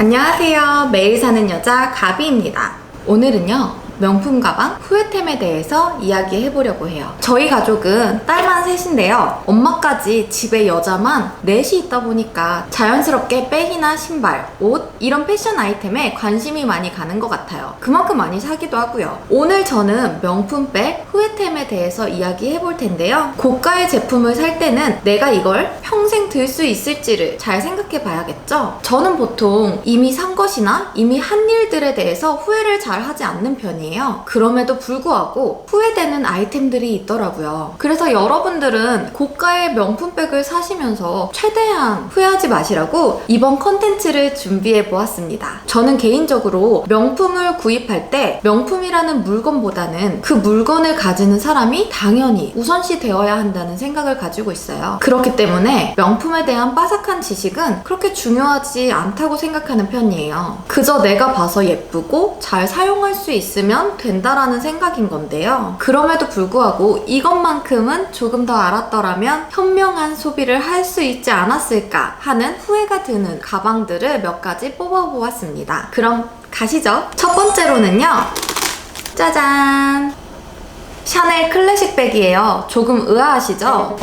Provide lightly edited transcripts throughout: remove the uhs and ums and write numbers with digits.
안녕하세요. 매일 사는 여자 가비입니다. 오늘은요, 명품 가방 후회템에 대해서 이야기해보려고 해요. 저희 가족은 딸만 셋인데요. 엄마까지 집에 여자만 넷이 있다 보니까 자연스럽게 백이나 신발, 옷 이런 패션 아이템에 관심이 많이 가는 것 같아요. 그만큼 많이 사기도 하고요. 오늘 저는 명품 백 후회템에 대해서 이야기해볼 텐데요. 고가의 제품을 살 때는 내가 이걸 평생 들 수 있을지를 잘 생각해 봐야겠죠? 저는 보통 이미 산 것이나 이미 한 일들에 대해서 후회를 잘 하지 않는 편이에요. 그럼에도 불구하고 후회되는 아이템들이 있더라고요. 그래서 여러분들은 고가의 명품백을 사시면서 최대한 후회하지 마시라고 이번 컨텐츠를 준비해 보았습니다. 저는 개인적으로 명품을 구입할 때 명품이라는 물건보다는 그 물건을 가지는 사람이 당연히 우선시 되어야 한다는 생각을 가지고 있어요. 그렇기 때문에 명품에 대한 빠삭한 지식은 그렇게 중요하지 않다고 생각하는 편이에요. 그저 내가 봐서 예쁘고 잘 사용할 수 있으면 된다라는 생각인 건데요. 그럼에도 불구하고 이것만큼은 조금 더 알았더라면 현명한 소비를 할 수 있지 않았을까 하는 후회가 드는 가방들을 몇 가지 뽑아보았습니다. 그럼 가시죠. 첫 번째로는요, 짜잔! 샤넬 클래식 백이에요. 조금 의아하시죠?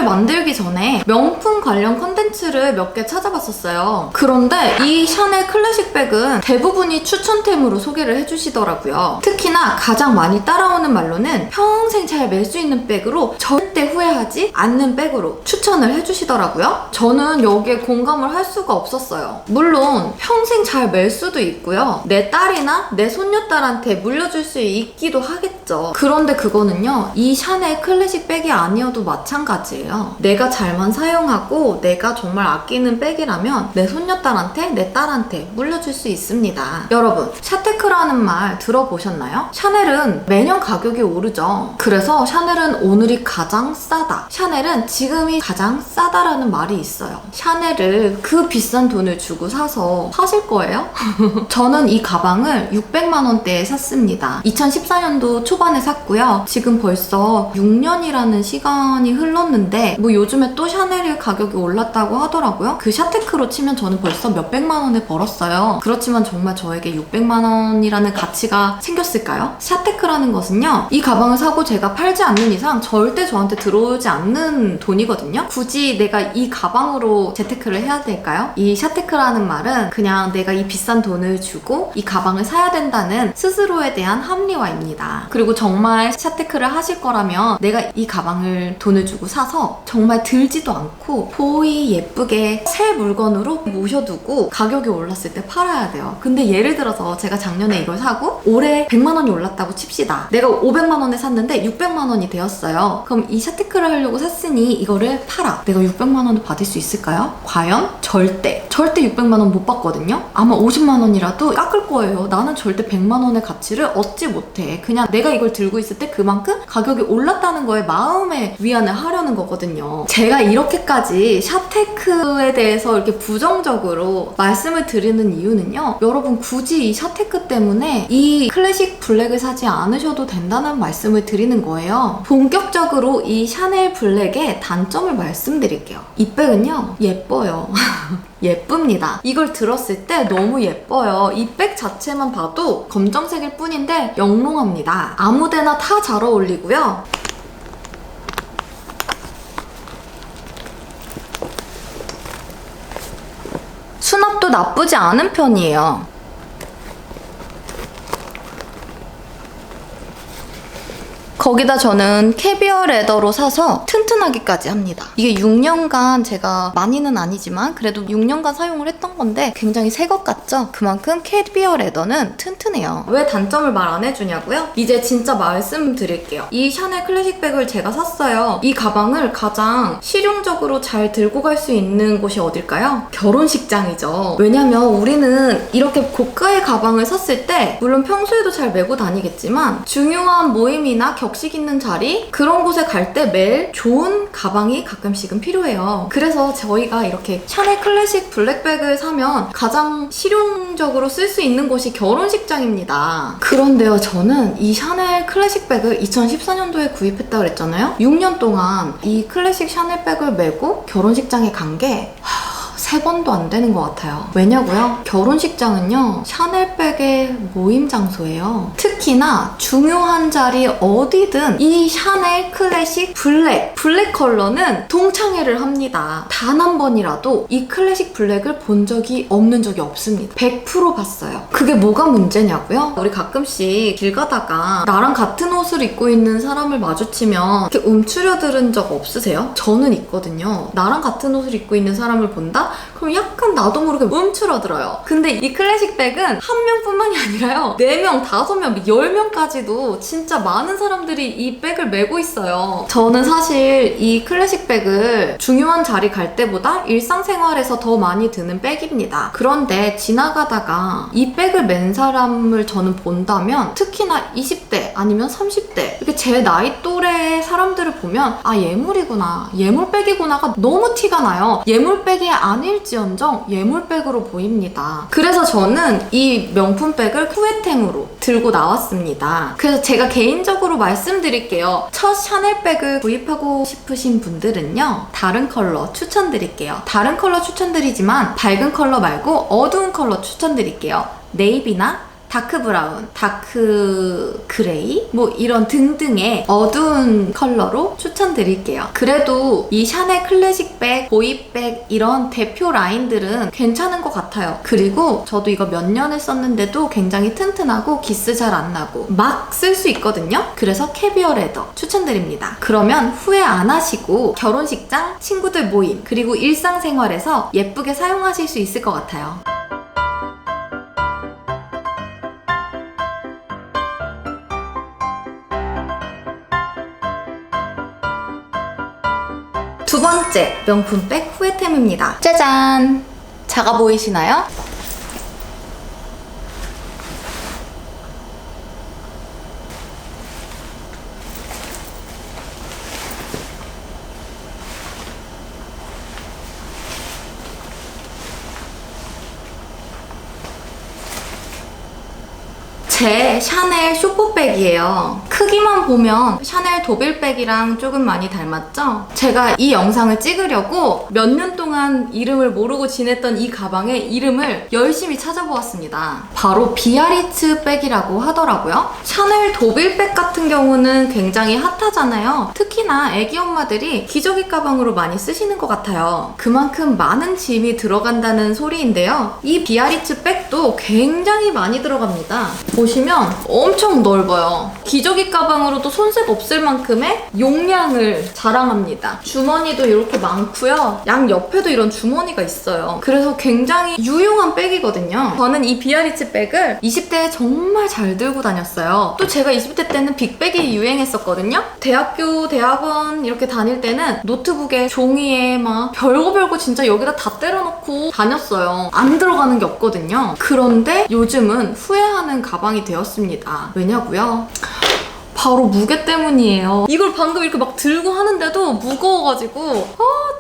만들기 전에 명품 관련 컨텐츠를 몇 개 찾아봤었어요. 그런데 이 샤넬 클래식 백은 대부분이 추천템으로 소개를 해주시더라고요. 특히나 가장 많이 따라오는 말로는 평생 잘 멜 수 있는 백으로 절대 후회하지 않는 백으로 추천을 해주시더라고요. 저는 여기에 공감을 할 수가 없었어요. 물론 평생 잘 멜 수도 있고요. 내 딸이나 내 손녀딸한테 물려줄 수 있기도 하겠죠. 그런데 그거는요, 이 샤넬 클래식 백이 아니어도 마찬가지예요. 내가 잘만 사용하고 내가 정말 아끼는 백이라면 내 손녀딸한테, 내 딸한테 물려줄 수 있습니다. 여러분, 샤테크라는 말 들어보셨나요? 샤넬은 매년 가격이 오르죠. 그래서 샤넬은 오늘이 가장 싸다, 샤넬은 지금이 가장 싸다라는 말이 있어요. 샤넬을 그 비싼 돈을 주고 사서 사실 거예요? 저는 이 가방을 600만 원대에 샀습니다. 2014년도 초반에 샀고요. 지금 벌써 6년이라는 시간이 흘렀는데 뭐 요즘에 또 샤넬이 가격이 올랐다고 하더라고요. 그 샤테크로 치면 저는 벌써 몇백만 원을 벌었어요. 그렇지만 정말 저에게 600만 원이라는 가치가 생겼을까요? 샤테크라는 것은요, 이 가방을 사고 제가 팔지 않는 이상 절대 저한테 들어오지 않는 돈이거든요. 굳이 내가 이 가방으로 재테크를 해야 될까요? 이 샤테크라는 말은 그냥 내가 이 비싼 돈을 주고 이 가방을 사야 된다는 스스로에 대한 합리화입니다. 그리고 정말 샤테크를 하실 거라면 내가 이 가방을 돈을 주고 사서 정말 들지도 않고 보이 예쁘게 새 물건으로 모셔두고 가격이 올랐을 때 팔아야 돼요. 근데 예를 들어서 제가 작년에 이걸 사고 올해 100만 원이 올랐다고 칩시다. 내가 500만 원에 샀는데 600만 원이 되었어요. 그럼 이 샤테크를 하려고 샀으니 이거를 팔아. 내가 600만 원을 받을 수 있을까요? 과연? 절대 600만 원 못 받거든요. 아마 50만 원이라도 깎을 거예요. 나는 절대 100만 원의 가치를 얻지 못해. 그냥 내가 이걸 들고 있을 때 그만큼 가격이 올랐다는 거에 마음의 위안을 하려는 거거든요. 제가 이렇게까지 샤테크에 대해서 이렇게 부정적으로 말씀을 드리는 이유는요, 여러분 굳이 이 샤테크 때문에 이 클래식 블랙을 사지 않으셔도 된다는 말씀을 드리는 거예요. 본격적으로 이 샤넬 블랙의 단점을 말씀드릴게요. 이 백은요, 예뻐요. 예쁩니다. 이걸 들었을 때 너무 예뻐요. 이 백 자체만 봐도 검정색일 뿐인데 영롱합니다. 아무데나 다 잘 어울리고요. 수납도 나쁘지 않은 편이에요. 거기다 저는 캐비어 레더로 사서 튼튼하기까지 합니다. 이게 6년간 제가 많이는 아니지만 그래도 6년간 사용을 했던 건데 굉장히 새 것 같죠? 그만큼 캐비어 레더는 튼튼해요. 왜 단점을 말 안 해주냐고요? 이제 진짜 말씀드릴게요. 이 샤넬 클래식 백을 제가 샀어요. 이 가방을 가장 실용적으로 잘 들고 갈 수 있는 곳이 어딜까요? 결혼식장이죠. 왜냐면 우리는 이렇게 고가의 가방을 샀을 때 물론 평소에도 잘 메고 다니겠지만 중요한 모임이나 격식 있는 자리 그런 곳에 갈 때 매일 좋은 가방이 가끔씩은 필요해요. 그래서 저희가 이렇게 샤넬 클래식 블랙백을 사면 가장 실용적으로 쓸 수 있는 곳이 결혼식장입니다. 그런데요, 저는 이 샤넬 클래식 백을 2014년도에 구입했다고 그랬잖아요. 6년 동안 이 클래식 샤넬 백을 메고 결혼식장에 간 게 3번도 안 되는 것 같아요. 왜냐고요? 결혼식장은요, 샤넬백의 모임 장소예요. 특히나 중요한 자리 어디든 이 샤넬 클래식 블랙 컬러는 동창회를 합니다. 단 한 번이라도 이 클래식 블랙을 본 적이 없는 적이 없습니다. 100% 봤어요. 그게 뭐가 문제냐고요? 우리 가끔씩 길 가다가 나랑 같은 옷을 입고 있는 사람을 마주치면 이렇게 움츠려들은 적 없으세요? 저는 있거든요. 나랑 같은 옷을 입고 있는 사람을 본다? 그럼 약간 나도 모르게 움츠러들어요. 근데 이 클래식 백은 한 명뿐만이 아니라요, 4명, 5명, 10명까지도 진짜 많은 사람들이 이 백을 메고 있어요. 저는 사실 이 클래식 백을 중요한 자리 갈 때보다 일상생활에서 더 많이 드는 백입니다. 그런데 지나가다가 이 백을 맨 사람을 저는 본다면, 특히나 20대 아니면 30대 이렇게 제 나이 또래의 사람들을 보면 아, 예물이구나, 예물백이구나가 너무 티가 나요. 예물백이 아닐지언정 예물백으로 보입니다. 그래서 저는 이 명품백을 후회템으로 들고 나왔습니다. 그래서 제가 개인적으로 말씀드릴게요. 첫 샤넬백을 구입하고 싶으신 분들은요, 다른 컬러 추천드릴게요. 다른 컬러 추천드리지만 밝은 컬러 말고 어두운 컬러 추천드릴게요. 네이비나 다크 브라운, 다크 그레이 뭐 이런 등등의 어두운 컬러로 추천드릴게요. 그래도 이 샤넬 클래식백, 보이백 이런 대표 라인들은 괜찮은 것 같아요. 그리고 저도 이거 몇 년을 썼는데도 굉장히 튼튼하고 기스 잘 안 나고 막 쓸 수 있거든요. 그래서 캐비어 레더 추천드립니다. 그러면 후회 안 하시고 결혼식장, 친구들 모임, 그리고 일상생활에서 예쁘게 사용하실 수 있을 것 같아요. 두 번째 명품백 후회템입니다. 짜잔! 작아 보이시나요? 제 샤넬 쇼포백이에요. 크기만 보면 샤넬 도빌백이랑 조금 많이 닮았죠? 제가 이 영상을 찍으려고 몇 년 동안 이름을 모르고 지냈던 이 가방의 이름을 열심히 찾아보았습니다. 바로 비아리츠 백이라고 하더라고요. 샤넬 도빌백 같은 경우는 굉장히 핫하잖아요. 특히나 애기 엄마들이 기저귀 가방으로 많이 쓰시는 것 같아요. 그만큼 많은 짐이 들어간다는 소리인데요. 이 비아리츠 백도 굉장히 많이 들어갑니다. 보시면 엄청 넓어요. 기저귀 가방으로도 손색 없을 만큼의 용량을 자랑합니다. 주머니도 이렇게 많고요. 양 옆에도 이런 주머니가 있어요. 그래서 굉장히 유용한 백이거든요. 저는 이 비아리츠 백을 20대에 정말 잘 들고 다녔어요. 또 제가 20대 때는 빅백이 유행했었거든요. 대학교, 대학원 이렇게 다닐 때는 노트북에 종이에 막 별거 진짜 여기다 다 때려놓고 다녔어요. 안 들어가는 게 없거든요. 그런데 요즘은 후회하는 가방이 되었습니다. 왜냐고요? 바로 무게 때문이에요. 이걸 방금 이렇게 막 들고 하는데도 무거워가지고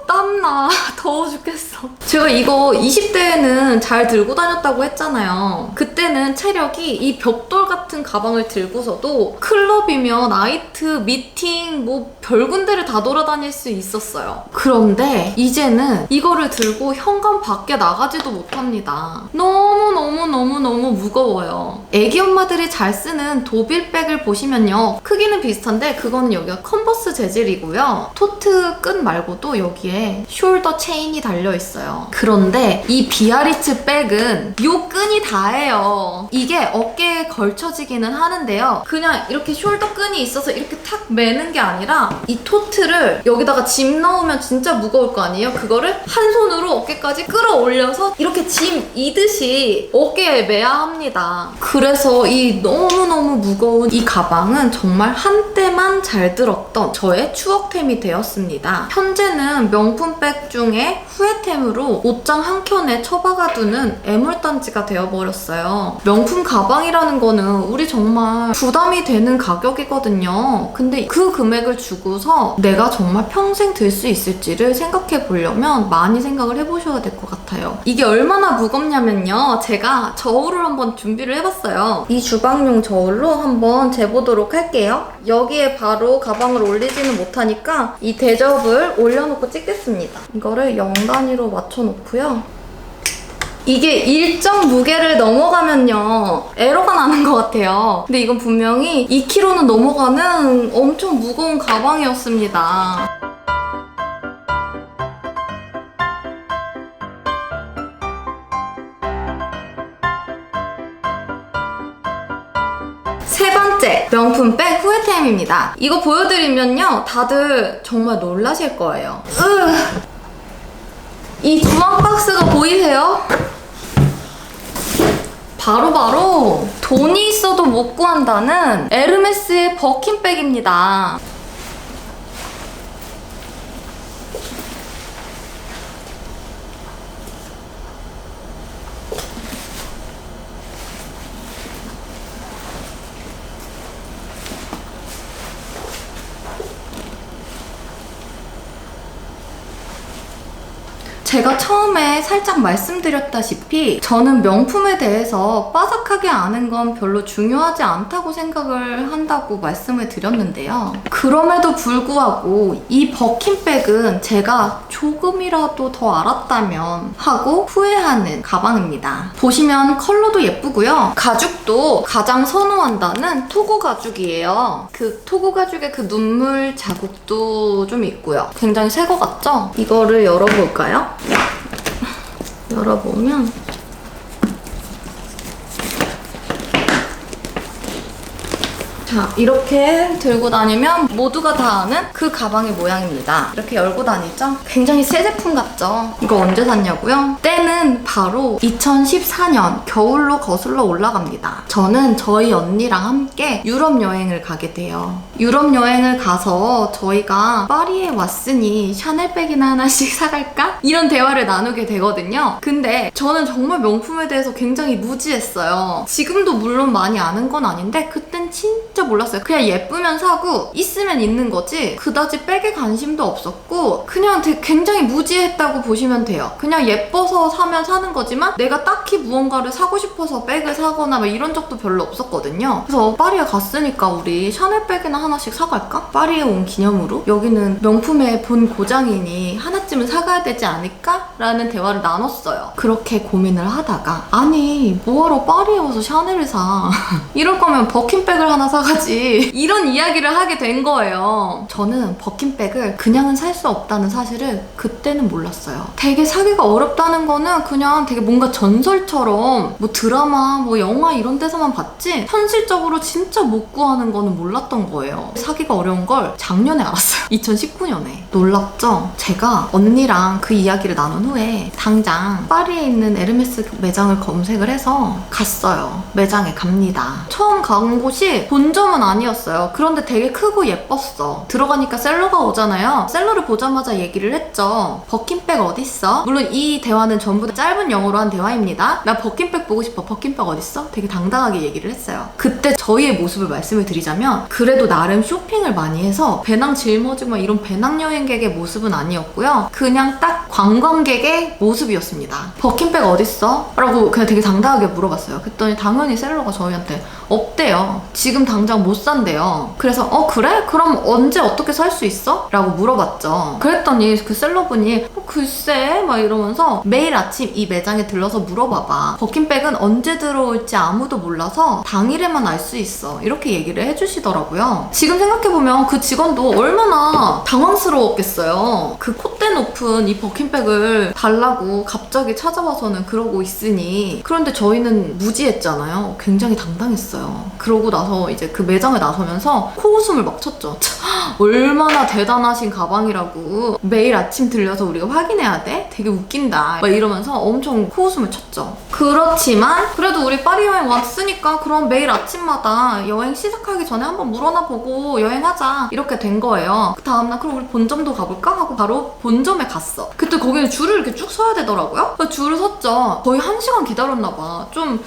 땀나. 더워 죽겠어. 제가 이거 20대에는 잘 들고 다녔다고 했잖아요. 그때는 체력이 이 벽돌 같은 가방을 들고서도 클럽이며 나이트, 미팅 뭐 별 군데를 다 돌아다닐 수 있었어요. 그런데 이제는 이거를 들고 현관 밖에 나가지도 못합니다. 너무 무거워요. 애기 엄마들이 잘 쓰는 도빌백을 보시면요, 있어요. 크기는 비슷한데 그거는 여기가 컨버스 재질이고요. 토트 끈 말고도 여기에 숄더 체인이 달려있어요. 그런데 이 비아리츠 백은 요 끈이 다예요. 이게 어깨에 걸쳐지기는 하는데요. 그냥 이렇게 숄더 끈이 있어서 이렇게 탁 매는 게 아니라 이 토트를 여기다가 짐 넣으면 진짜 무거울 거 아니에요? 그거를 한 손으로 어깨까지 끌어올려서 이렇게 짐 이듯이 어깨에 매야 합니다. 그래서 이 너무너무 무거운 이 가방은 정말 한때만 잘 들었던 저의 추억템이 되었습니다. 현재는 명품백 중에 후회템으로 옷장 한 켠에 처박아두는 애물단지가 되어버렸어요. 명품 가방이라는 거는 우리 정말 부담이 되는 가격이거든요. 근데 그 금액을 주고서 내가 정말 평생 들 수 있을지를 생각해 보려면 많이 생각을 해보셔야 될 것 같아요. 이게 얼마나 무겁냐면요. 제가 저울을 한번 준비를 해봤어요. 이 주방용 저울로 한번 재보도록 할게요. 여기에 바로 가방을 올리지는 못하니까 이 대접을 올려놓고 찍겠습니다. 이거를 0단위로 맞춰놓고요. 이게 일정 무게를 넘어가면요 에러가 나는 것 같아요. 근데 이건 분명히 2kg는 넘어가는 엄청 무거운 가방이었습니다. 세 번째, 명품백 후회템입니다. 이거 보여드리면요 다들 정말 놀라실 거예요. 이 주황 박스가 보이세요? 바로 돈이 있어도 못 구한다는 에르메스의 버킨백입니다. 제가 처음에 살짝 말씀드렸다시피 저는 명품에 대해서 빠삭하게 아는 건 별로 중요하지 않다고 생각을 한다고 말씀을 드렸는데요. 그럼에도 불구하고 이 버킨백은 제가 조금이라도 더 알았다면 하고 후회하는 가방입니다. 보시면 컬러도 예쁘고요. 가죽도 가장 선호한다는 토고 가죽이에요. 그 토고 가죽의 그 눈물 자국도 좀 있고요. 굉장히 새 거 같죠? 이거를 열어볼까요? 열어보면 자, 이렇게 들고 다니면 모두가 다 아는 그 가방의 모양입니다. 이렇게 열고 다니죠? 굉장히 새 제품 같죠? 이거 언제 샀냐고요? 때는 바로 2014년 겨울로 거슬러 올라갑니다. 저는 저희 언니랑 함께 유럽 여행을 가게 돼요. 유럽 여행을 가서 저희가 파리에 왔으니 샤넬백이나 하나씩 사갈까? 이런 대화를 나누게 되거든요. 근데 저는 정말 명품에 대해서 굉장히 무지했어요. 지금도 물론 많이 아는 건 아닌데 그땐 진짜 몰랐어요. 그냥 예쁘면 사고 있으면 있는 거지 그다지 백에 관심도 없었고 그냥 되게 굉장히 무지했다고 보시면 돼요. 그냥 예뻐서 사면 사는 거지만 내가 딱히 무언가를 사고 싶어서 백을 사거나 막 이런 적도 별로 없었거든요. 그래서 파리에 갔으니까 우리 샤넬백이나 하나씩 사갈까? 파리에 온 기념으로 여기는 명품의 본 고장이니 하나쯤은 사가야 되지 않을까? 라는 대화를 나눴어요. 그렇게 고민을 하다가 아니 뭐하러 파리에 와서 샤넬을 사 이럴 거면 버킨백을 하나 사가지 이런 이야기를 하게 된 거예요. 저는 버킨백을 그냥은 살 수 없다는 사실을 그때는 몰랐어요. 되게 사기가 어렵다는 거는 그냥 되게 뭔가 전설처럼 뭐 드라마 뭐 영화 이런 데서만 봤지 현실적으로 진짜 못 구하는 거는 몰랐던 거예요. 사기가 어려운 걸 작년에 알았어요. 2019년에. 놀랍죠? 제가 언니랑 그 이야기를 나눈 후에 당장 파리에 있는 에르메스 매장을 검색을 해서 갔어요. 매장에 갑니다. 처음 간 곳이 본점은 아니었어요. 그런데 되게 크고 예뻤어. 들어가니까 셀러가 오잖아요. 셀러를 보자마자 얘기를 했죠. 버킨백 어딨어? 물론 이 대화는 전부 다 짧은 영어로 한 대화입니다. 나 버킨백 보고 싶어. 버킨백 어딨어? 되게 당당하게 얘기를 했어요. 그때 저희의 모습을 말씀을 드리자면 그래도 나름 쇼핑을 많이 해서 배낭 짊어지고 이런 배낭여행객의 모습은 아니었고요. 그냥 딱 관광객의 모습이었습니다. 버킨백 어딨어? 라고 그냥 되게 당당하게 물어봤어요. 그랬더니 당연히 셀러가 저희한테 없대요. 지금 당장 못 산대요. 그래서 그래? 그럼 언제 어떻게 살 수 있어? 라고 물어봤죠. 그랬더니 그 셀러분이 글쎄 막 이러면서 매일 아침 이 매장에 들러서 물어봐봐. 버킨백은 언제 들어올지 아무도 몰라서 당일에만 알 수 있어. 이렇게 얘기를 해주시더라고요. 지금 생각해보면 그 직원도 얼마나 당황스러웠겠어요. 그 콧대 높은 이 버킨백을 달라고 갑자기 찾아와서는 그러고 있으니. 그런데 저희는 무지했잖아요. 굉장히 당당했어요. 그러고 나서 이제 그 매장에 나서면서 코웃음을 막 쳤죠. 얼마나 대단하신 가방이라고. 매일 아침 들려서 우리가 확인해야 돼? 되게 웃긴다. 막 이러면서 엄청 코웃음을 쳤죠. 그렇지만 그래도 우리 파리 여행 왔으니까 그럼 매일 아침마다 여행 시작하기 전에 한번 물어나 보고 여행하자. 이렇게 된 거예요. 그 다음날 그럼 우리 본점도 가볼까? 하고 바로 본점에 갔어. 그때 거기는 줄을 이렇게 쭉 서야 되더라고요. 그래서 줄을 섰죠. 거의 1시간 기다렸나 봐. 좀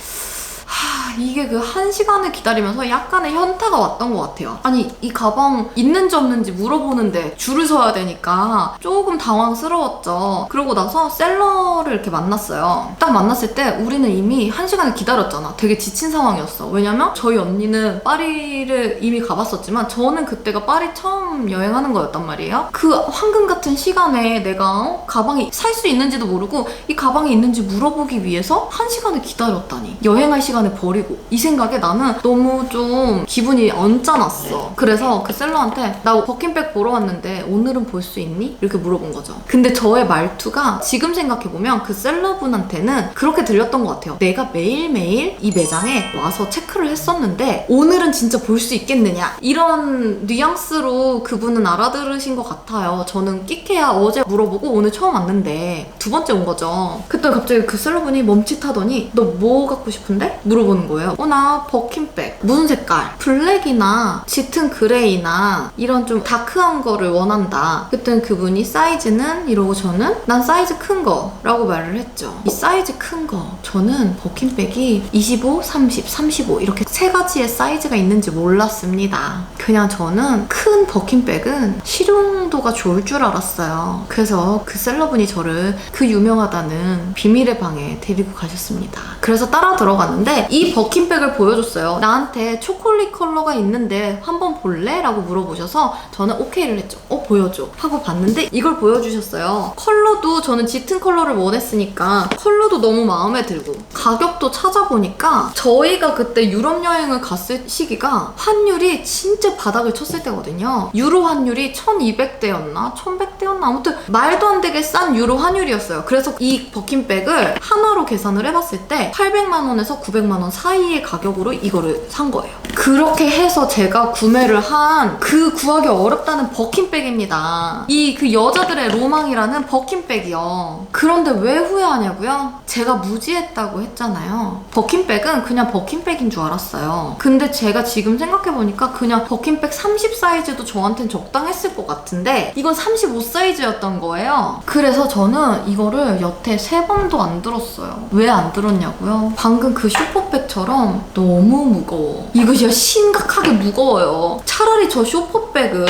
이게 그 1시간을 기다리면서 약간의 현타가 왔던 것 같아요. 아니 이 가방 있는지 없는지 물어보는데 줄을 서야 되니까 조금 당황스러웠죠. 그러고 나서 셀러를 이렇게 만났어요. 딱 만났을 때 우리는 이미 1시간을 기다렸잖아. 되게 지친 상황이었어. 왜냐면 저희 언니는 파리를 이미 가봤었지만 저는 그때가 파리 처음 여행하는 거였단 말이에요. 그 황금 같은 시간에 내가 가방이 살 수 있는지도 모르고 이 가방이 있는지 물어보기 위해서 1시간을 기다렸다니. 여행할 시간을 버리고. 이 생각에 나는 너무 좀 기분이 언짢았어. 그래서 그 셀러한테 나 버킨백 보러 왔는데 오늘은 볼 수 있니? 이렇게 물어본 거죠. 근데 저의 말투가 지금 생각해보면 그 셀러분한테는 그렇게 들렸던 것 같아요. 내가 매일매일 이 매장에 와서 체크를 했었는데 오늘은 진짜 볼 수 있겠느냐? 이런 뉘앙스로 그분은 알아들으신 것 같아요. 저는 끽해야 어제 물어보고 오늘 처음 왔는데 두 번째 온 거죠. 그때 갑자기 그 셀러분이 멈칫하더니 너 뭐 갖고 싶은데? 물어보는 거예요. 나 버킨백. 무슨 색깔? 블랙이나 짙은 그레이나 이런 좀 다크한 거를 원한다. 그때는 그분이 사이즈는? 이러고 저는 난 사이즈 큰 거라고 말을 했죠. 이 사이즈 큰 거. 저는 버킨백이 25, 30, 35 이렇게 세 가지의 사이즈가 있는지 몰랐습니다. 그냥 저는 큰 버킨백은 실용도가 좋을 줄 알았어요. 그래서 그 셀러분이 저를 그 유명하다는 비밀의 방에 데리고 가셨습니다. 그래서 따라 들어갔는데 이 버킨백을 보여줬어요. 나한테 초콜릿 컬러가 있는데 한번 볼래? 라고 물어보셔서 저는 오케이를 했죠. 보여줘. 하고 봤는데 이걸 보여주셨어요. 컬러도 저는 짙은 컬러를 원했으니까 컬러도 너무 마음에 들고 가격도 찾아보니까 저희가 그때 유럽 여행을 갔을 시기가 환율이 진짜 바닥을 쳤을 때거든요. 유로 환율이 1200대였나? 1100대였나? 아무튼 말도 안 되게 싼 유로 환율이었어요. 그래서 이 버킨백을 하나로 계산을 해봤을 때 800만 원에서 900만 원 사이의 가격으로 이거를 산 거예요. 그렇게 해서 제가 구매를 한 그 구하기 어렵다는 버킨백입니다. 이 그 여자들의 로망이라는 버킨백이요. 그런데 왜 후회하냐고요? 제가 무지했다고 했잖아요. 버킨백은 그냥 버킨백인 줄 알았어요. 근데 제가 지금 생각해보니까 그냥 버킨백 30 사이즈도 저한텐 적당했을 것 같은데 이건 35 사이즈였던 거예요. 그래서 저는 이거를 여태 3번도 안 들었어요. 왜 안 들었냐고요? 방금 그 슈퍼백처럼 너무 무거워. 이거 진짜 심각하게 무거워요. 차라리 저 슈퍼백은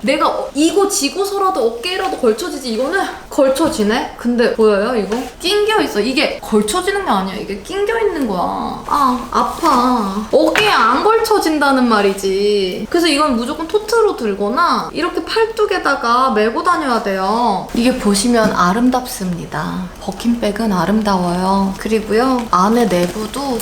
내가 이거 지고서라도 어깨라도 걸쳐지지. 이거는 걸쳐지네? 근데 보여요 이거? 낑겨있어. 이게 걸쳐지는 게 아니야. 이게 낑겨있는 거야. 아파. 어깨에 안 걸쳐진다는 말이지. 그래서 이건 무조건 토트로 들거나 이렇게 팔뚝에다가 메고 다녀야 돼요. 이게 보시면 아름답습니다. 버킨백은 아름다워요. 그리고요 안에 내부도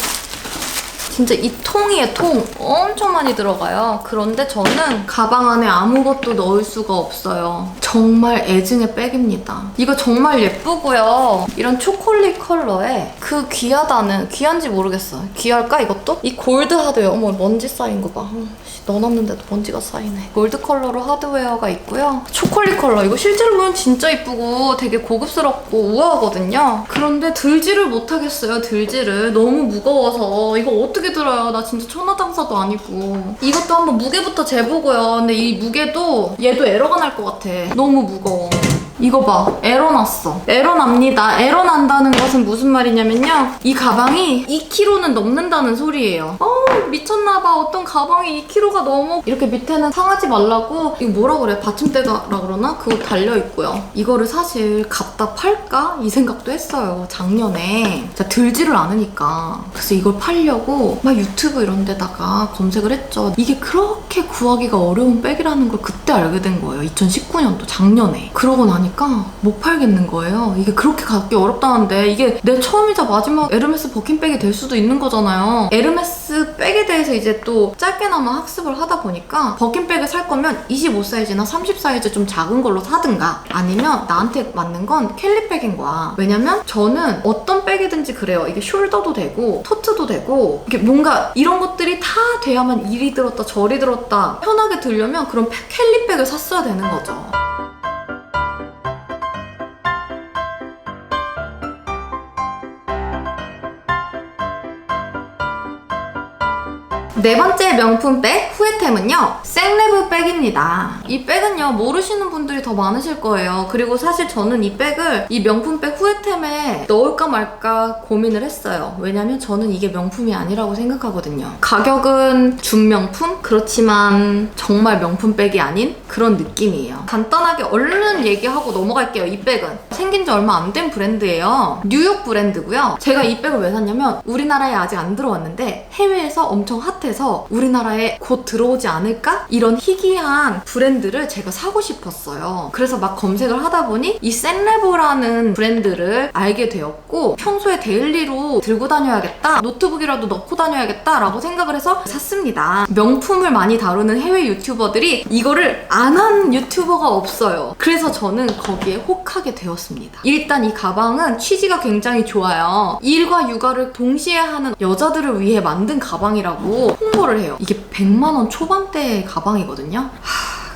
진짜 이 통이에요. 통 엄청 많이 들어가요. 그런데 저는 가방 안에 아무것도 넣을 수가 없어요. 정말 애증의 백입니다. 이거 정말 예쁘고요. 이런 초콜릿 컬러에 그 귀하다는, 귀한지 모르겠어. 귀할까 이것도? 이 골드 하드웨어. 어머 먼지 쌓인 거 봐. 넣어놨는데도 먼지가 쌓이네. 골드 컬러로 하드웨어가 있고요. 초콜릿 컬러. 이거 실제로 보면 진짜 이쁘고 되게 고급스럽고 우아하거든요. 그런데 들지를 못하겠어요. 들지를. 너무 무거워서. 이거 어떻게 들어요? 나 진짜 천하장사도 아니고. 이것도 한번 무게부터 재보고요. 근데 이 무게도 얘도 에러가 날 것 같아. 너무 무거워. 이거 봐. 에러 났어. 에러 납니다. 에러 난다는 것은 무슨 말이냐면요. 이 가방이 2kg는 넘는다는 소리예요. 미쳤나봐. 어떤 가방이 2kg가 넘어. 이렇게 밑에는 상하지 말라고 이거 뭐라 그래? 받침대라 그러나? 그거 달려있고요. 이거를 사실 갖다 팔까? 이 생각도 했어요. 작년에. 진짜 들지를 않으니까. 그래서 이걸 팔려고 막 유튜브 이런 데다가 검색을 했죠. 이게 그렇게 구하기가 어려운 백이라는 걸 그때 알게 된 거예요. 2019년도 작년에. 그러고 나니까 못 팔겠는 거예요. 이게 그렇게 갖기 어렵다는데 이게 내 처음이자 마지막 에르메스 버킨백이 될 수도 있는 거잖아요. 에르메스 백에 대해서 이제 또 짧게나마 학습을 하다 보니까 버킨백을 살 거면 25 사이즈나 30 사이즈 좀 작은 걸로 사든가 아니면 나한테 맞는 건 캘리백인 거야. 왜냐면 저는 어떤 백이든지 그래요. 이게 숄더도 되고 토트도 되고 이게 뭔가 이런 것들이 다 돼야만 이리 들었다 저리 들었다 편하게 들려면 그런 캘리백을 샀어야 되는 거죠. 네 번째 명품 백 후에템은요, 생레브 백입니다. 이 백은요, 모르시는 분들이 더 많으실 거예요. 그리고 사실 저는 이 백을 이 명품 백 후에템에 넣을까 말까 고민을 했어요. 왜냐면 저는 이게 명품이 아니라고 생각하거든요. 가격은 준명품? 그렇지만 정말 명품 백이 아닌 그런 느낌이에요. 간단하게 얼른 얘기하고 넘어갈게요. 이 백은 생긴 지 얼마 안 된 브랜드예요. 뉴욕 브랜드고요. 제가 이 백을 왜 샀냐면 우리나라에 아직 안 들어왔는데 해외에서 엄청 핫해서 우리나라에 곧 들어오지 않을까? 이런 희귀한 브랜드를 제가 사고 싶었어요. 그래서 막 검색을 하다 보니 이 생레브라는 브랜드를 알게 되었고 평소에 데일리로 들고 다녀야겠다, 노트북이라도 넣고 다녀야겠다 라고 생각을 해서 샀습니다. 명품을 많이 다루는 해외 유튜버들이 이거를 안 한 유튜버가 없어요. 그래서 저는 거기에 혹하게 되었습니다. 일단 이 가방은 취지가 굉장히 좋아요. 일과 육아를 동시에 하는 여자들을 위해 만든 가방이라고 홍보를 해요. 이게 100만 원 초반대의 가방이거든요.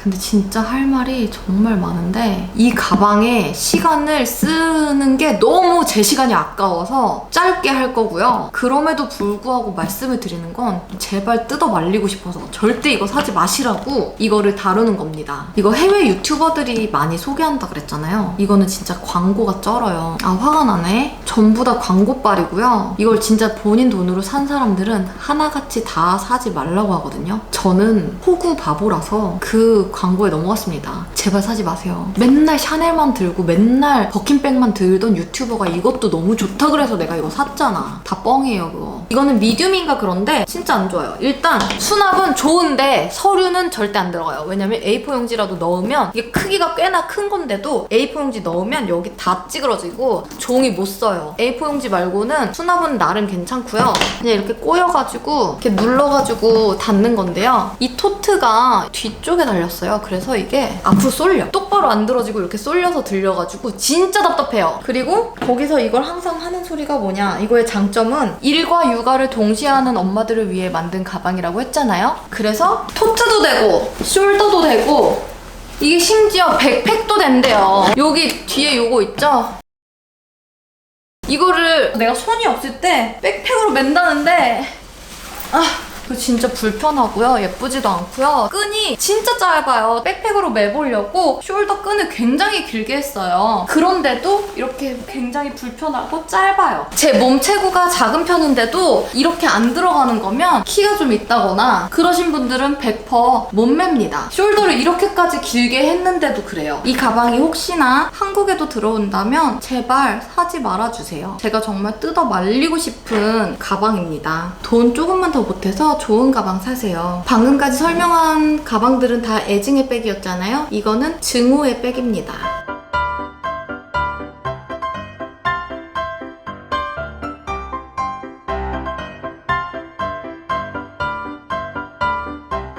근데 진짜 할 말이 정말 많은데 이 가방에 시간을 쓰는 게 너무 제 시간이 아까워서 짧게 할 거고요. 그럼에도 불구하고 말씀을 드리는 건 제발 뜯어 말리고 싶어서 절대 이거 사지 마시라고 이거를 다루는 겁니다. 이거 해외 유튜버들이 많이 소개한다 그랬잖아요. 이거는 진짜 광고가 쩔어요. 아, 화가 나네. 전부 다 광고빨이고요. 이걸 진짜 본인 돈으로 산 사람들은 하나같이 다 사지 말라고 하거든요. 저는 호구 바보라서 그 광고에 넘어갔습니다. 제발 사지 마세요. 맨날 샤넬만 들고 맨날 버킨백만 들던 유튜버가 이것도 너무 좋다 그래서 내가 이거 샀잖아. 다 뻥이에요 그거. 이거는 미디움인가 그런데 진짜 안 좋아요. 일단 수납은 좋은데 서류는 절대 안 들어가요. 왜냐면 A4 용지라도 넣으면 이게 크기가 꽤나 큰 건데도 A4 용지 넣으면 여기 다 찌그러지고 종이 못 써요. A4 용지 말고는 수납은 나름 괜찮고요. 그냥 이렇게 꼬여가지고 이렇게 눌러가지고 닫는 건데요. 이 토트가 뒤쪽에 달렸어요. 그래서 이게 앞으로 쏠려. 똑바로 안 들어지고 이렇게 쏠려서 들려가지고 진짜 답답해요. 그리고 거기서 이걸 항상 하는 소리가 뭐냐. 이거의 장점은 일과 육아를 동시에 하는 엄마들을 위해 만든 가방이라고 했잖아요. 그래서 토트도 되고 숄더도 되고 이게 심지어 백팩도 된대요. 여기 뒤에 요거 있죠? 이거를 내가 손이 없을 때 백팩으로 맨다는데 그거 진짜 불편하고요. 예쁘지도 않고요. 끈이 진짜 짧아요. 백팩으로 매보려고 숄더 끈을 굉장히 길게 했어요. 그런데도 이렇게 굉장히 불편하고 짧아요. 제 몸 체구가 작은 편인데도 이렇게 안 들어가는 거면 키가 좀 있다거나 그러신 분들은 100% 못 맵니다. 숄더를 이렇게까지 길게 했는데도 그래요. 이 가방이 혹시나 한국에도 들어온다면 제발 사지 말아주세요. 제가 정말 뜯어 말리고 싶은 가방입니다. 돈 조금만 더 보태서 좋은 가방 사세요. 방금까지 설명한 가방들은 다 애증의 백이었잖아요. 이거는 증오의 백입니다.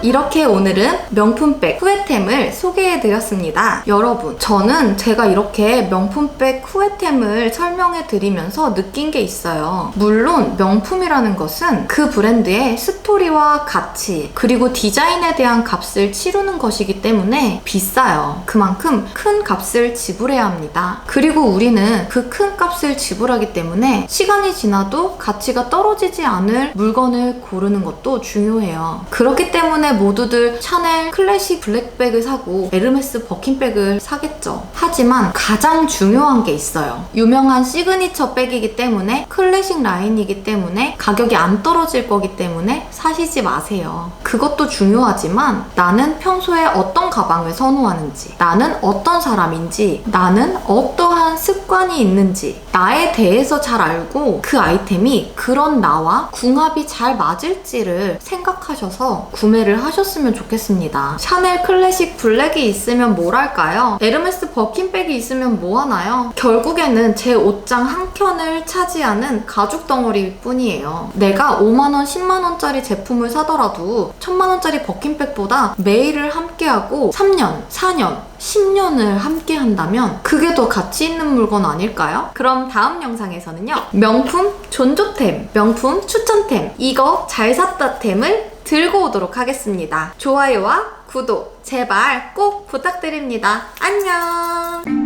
이렇게 오늘은 명품백 후회템을 소개해드렸습니다. 여러분, 저는 제가 이렇게 명품백 후회템을 설명해드리면서 느낀 게 있어요. 물론 명품이라는 것은 그 브랜드의 스토리와 가치 그리고 디자인에 대한 값을 치르는 것이기 때문에 비싸요. 그만큼 큰 값을 지불해야 합니다. 그리고 우리는 그 큰 값을 지불하기 때문에 시간이 지나도 가치가 떨어지지 않을 물건을 고르는 것도 중요해요. 그렇기 때문에 모두들 샤넬 클래식 블랙백을 사고 에르메스 버킨백을 사겠죠. 하지만 가장 중요한 게 있어요. 유명한 시그니처 백이기 때문에, 클래식 라인이기 때문에, 가격이 안 떨어질 거기 때문에 사시지 마세요. 그것도 중요하지만 나는 평소에 어떤 가방을 선호하는지, 나는 어떤 사람인지, 나는 어떠한 습관이 있는지, 나에 대해서 잘 알고 그 아이템이 그런 나와 궁합이 잘 맞을지를 생각하셔서 구매를 하셨으면 좋겠습니다. 샤넬 클래식 블랙이 있으면 뭘 할까요? 에르메스 버킨백이 있으면 뭐 하나요? 결국에는 제 옷장 한 켠을 차지하는 가죽 덩어리일 뿐이에요. 내가 5만원, 10만원짜리 제품을 사더라도 1000만원짜리 버킨백보다 매일을 함께하고 3년, 4년, 10년을 함께 한다면 그게 더 가치 있는 물건 아닐까요? 그럼 다음 영상에서는요, 명품 존조템, 명품 추천템, 이거 잘 샀다템을 들고 오도록 하겠습니다. 좋아요와 구독 제발 꼭 부탁드립니다. 안녕!